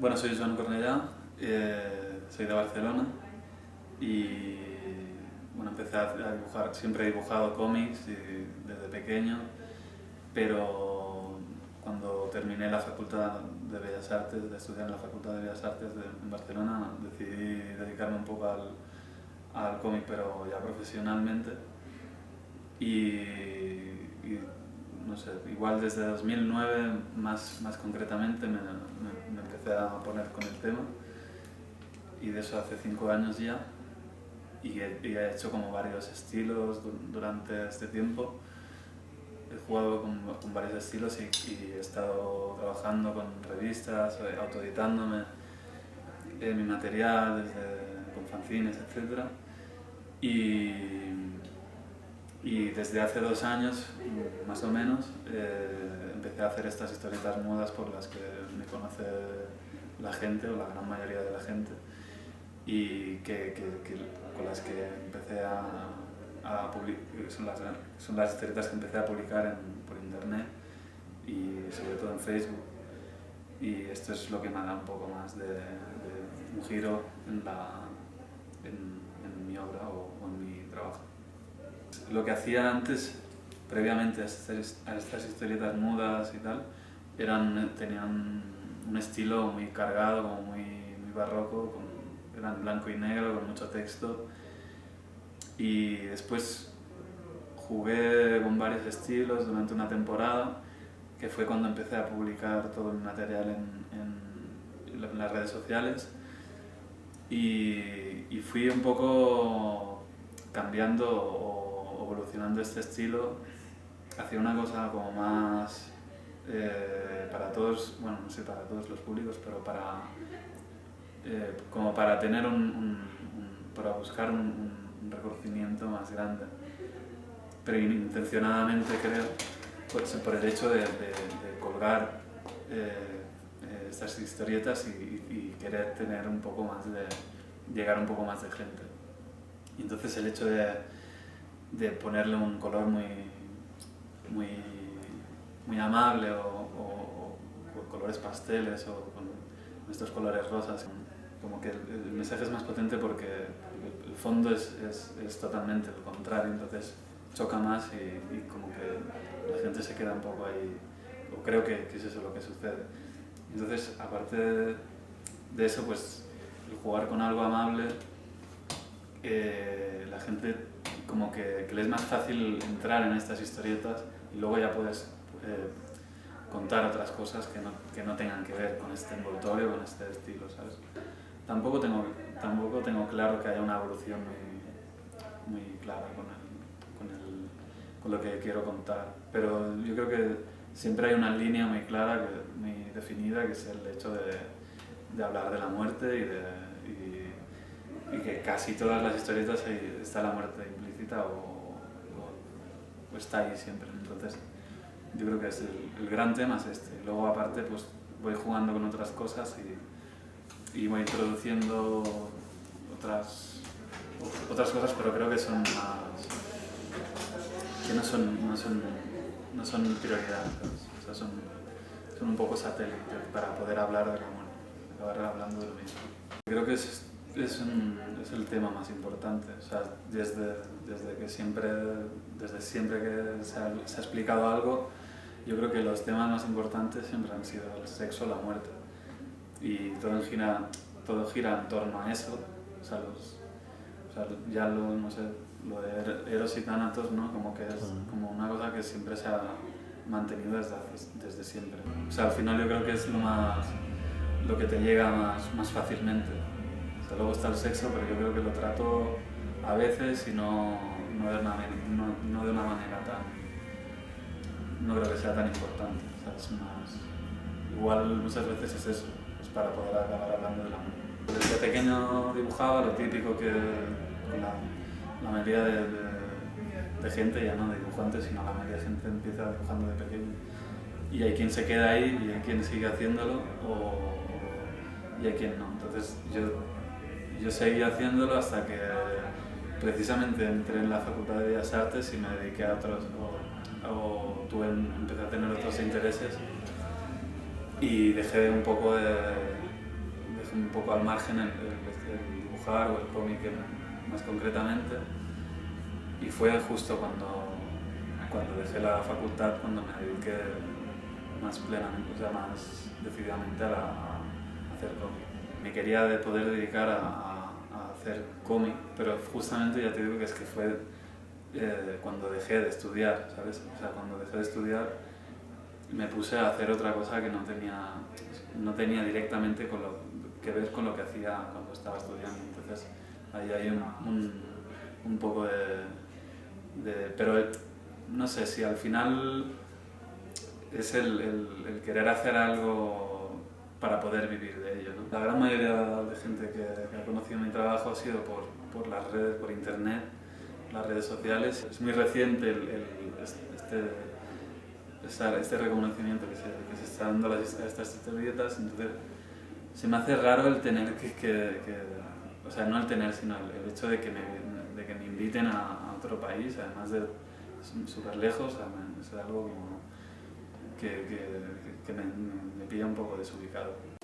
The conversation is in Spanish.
Bueno, soy Joan Cornellà, soy de Barcelona y bueno, empecé a dibujar, siempre he dibujado cómics desde pequeño, pero cuando terminé la Facultad de Bellas Artes, de estudiar en la Facultad de Bellas Artes en Barcelona, decidí dedicarme un poco al cómic, pero ya profesionalmente. Y no sé, igual desde 2009, más concretamente, me empecé a poner con el tema, y de eso hace 5 años ya, y he hecho como varios estilos durante este tiempo. He jugado con varios estilos y he estado trabajando con revistas, autoeditándome mi material, con fanzines, etc. Y desde hace 2 años, más o menos, empecé a hacer estas historietas mudas por las que me conoce la gente, o la gran mayoría de la gente, y con las que empecé a publicar. Son las historietas que empecé a publicar por internet y sobre todo en Facebook. Y esto es lo que me da un poco más de un giro en mi obra o en mi trabajo. Lo que hacía antes, previamente a estas historietas mudas y tal, tenían un estilo muy cargado, como muy barroco, eran blanco y negro, con mucho texto. Y después jugué con varios estilos durante una temporada, que fue cuando empecé a publicar todo mi material en las redes sociales, y fui un poco cambiando o evolucionando este estilo hacia una cosa como más para todos, bueno, no sé para todos los públicos, pero como para tener para buscar un reconocimiento más grande, pero intencionadamente, creo, pues, por el hecho de colgar estas historietas y querer tener un poco más llegar a un poco más de gente. Y entonces el hecho de ponerle un color muy amable, o colores pasteles, o con estos colores rosas, como que el mensaje es más potente porque el fondo es totalmente el contrario, entonces choca más y como que la gente se queda un poco ahí, o creo que es eso lo que sucede. Entonces, aparte de eso, pues el jugar con algo amable, la gente como que le es más fácil entrar en estas historietas, y luego ya puedes contar otras cosas que no tengan que ver con este envoltorio, con este estilo, ¿sabes? Tampoco tengo claro que haya una evolución muy clara con lo que quiero contar, pero yo creo que siempre hay una línea muy clara, muy definida, que es el hecho de hablar de la muerte, y que casi todas las historietas está la muerte implícita o está ahí siempre. Entonces yo creo que el gran tema es este. Luego, aparte, pues voy jugando con otras cosas y voy introduciendo otras cosas, pero creo que son más, que no son prioridad, ¿sabes? O sea, son un poco satélite para poder hablar de la muerte, acabar hablando de lo mismo. Creo que es el tema más importante. O sea, desde siempre que se ha explicado algo, yo creo que los temas más importantes siempre han sido el sexo, la muerte, y todo gira en torno a eso. O sea, ya no sé, lo de Eros y Thanatos, ¿no? Como que es como una cosa que siempre se ha mantenido desde siempre. O sea, al final yo creo que es lo que te llega más fácilmente. O sea, luego está el sexo, pero yo creo que lo trato a veces y no de una manera no creo que sea tan importante. O sea, es igual muchas veces es eso, es para poder acabar hablando de la muerte. Desde pequeño dibujaba lo típico que la mayoría de gente, ya no de dibujantes, sino la mayoría de gente empieza dibujando de pequeño. Y hay quien se queda ahí, y hay quien sigue haciéndolo, y hay quien no. Entonces yo seguí haciéndolo hasta que precisamente entré en la Facultad de Bellas Artes y me dediqué a otros, empecé a tener otros intereses, y dejé un poco un poco al margen el dibujar o el cómic más concretamente. Y fue justo cuando dejé la facultad, cuando me dediqué más plenamente, o sea, más decididamente a hacer cómic. Me quería poder dedicar a hacer cómic, pero justamente ya te digo que es que fue cuando dejé de estudiar, ¿sabes? O sea, cuando dejé de estudiar me puse a hacer otra cosa que no tenía directamente que ver con lo que hacía cuando estaba estudiando. Entonces ahí hay un poco pero no sé si al final es el querer hacer algo para poder vivir de ello, ¿no? La gran mayoría de gente que ha conocido mi trabajo ha sido por las redes, por internet, las redes sociales. Es muy reciente este reconocimiento que se está dando a estas historietas, entonces se me hace raro el tener o sea, no el tener, sino el hecho de que me inviten a otro país, además de súper lejos, o sea, es algo como que me pilla un poco desubicado.